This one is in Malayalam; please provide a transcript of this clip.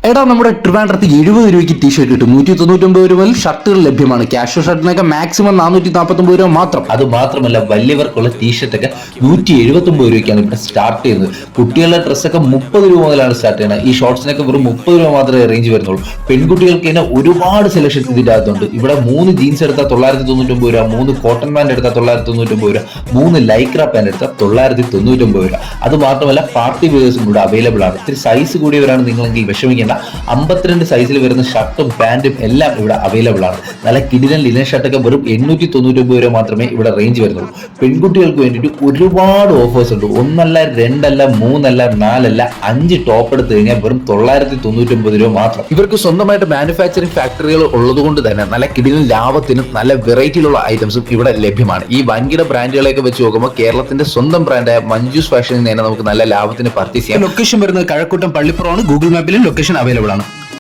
എടാ നമ്മുടെ ട്രിവാൻഡ്രത്ത് 70 രൂപയ്ക്ക് ടീഷർട്ട് കിട്ടും. 199 രൂപ മുതൽ ഷർട്ടുകൾ ലഭ്യമാണ്. ക്യാഷ്വൽ ഷർട്ടിനൊക്കെ മാക്സിമം 449 രൂപ മാത്രം. അത് മാത്രമല്ല വലിയവർക്കുള്ള ടീഷർട്ടൊക്കെ 179 രൂപയ്ക്കാണ് ഇവിടെ സ്റ്റാർട്ട് ചെയ്യുന്നത്. കുട്ടികളുടെ ഡ്രസ്സൊക്കെ 30 രൂപ മുതലാണ് സ്റ്റാർട്ട് ചെയ്യുന്നത്. ഈ ഷോർട്സിനൊക്കെ വെറും 30 രൂപ മാത്രമേ റേഞ്ച് വരുന്നുള്ളൂ. പെൺകുട്ടികൾക്ക് തന്നെ ഒരുപാട് സെലക്ഷൻസ് ഇതിൻ്റെ അകത്തുണ്ട്. ഇവിടെ 3 ജീൻസ് എടുത്താൽ 999 രൂപ, 3 കോട്ടൺ പാൻറ് എടുത്താൽ 999 രൂപ, 3 ലൈക്ര പാൻറ് എടുത്താൽ 999 രൂപ. അത് മാത്രമല്ല പാർട്ടി വെയേഴ്സും ഇവിടെ അവൈലബിൾ ആണ്. ഇത്തിരി സൈസ് കൂടിയവരാണ് നിങ്ങളെങ്കിൽ വിഷമിക്കേണ്ട. 52 സൈസിൽ വരുന്ന ഷർട്ടും പാന്റും എല്ലാം ഇവിടെ അവൈലബിൾ ആണ്. നല്ല കിടിലൻ ലിനൻ ഷർട്ടൊക്കെ വെറും 899 രൂപ മാത്രമേ ഇവിടെ റേഞ്ച് വരുന്നുള്ളൂ. പെൺകുട്ടികൾക്ക് വേണ്ടിയിട്ട് ഒരുപാട് ഓഫേഴ്സ് ഉണ്ട്. 1 അല്ല 2 അല്ല 3 അല്ല 4 അല്ല 5 ടോപ്പ് എടുത്തു കഴിഞ്ഞാൽ വെറും 999 രൂപ മാത്രം. ഇവർക്ക് സ്വന്തമായിട്ട് മാനുഫാക്ചറിംഗ് ഫാക്ടറികൾ ഉള്ളതുകൊണ്ട് തന്നെ നല്ല കിടിലൻ ലാഭത്തിനും നല്ല വെറൈറ്റിയിലുള്ള ഐറ്റംസും ഇവിടെ ലഭ്യമാണ്. ഈ വൻകിട ബ്രാൻഡുകളെയൊക്കെ വെച്ച് നോക്കുമ്പോൾ കേരളത്തിന്റെ സ്വന്തം ബ്രാൻഡായ മഞ്ജൂസ് ഫാഷനിൽ നിന്ന് തന്നെ നമുക്ക് നല്ല ലാഭത്തിന് പർച്ചേസ് ചെയ്യാം. ലൊക്കേഷൻ വരുന്നത് കഴക്കൂട്ടം പള്ളിപ്പുറമാണ്. ഗൂഗിൾ മാപ്പിലും ലൊക്കേഷൻ അവൈലബിൾ ആണ്.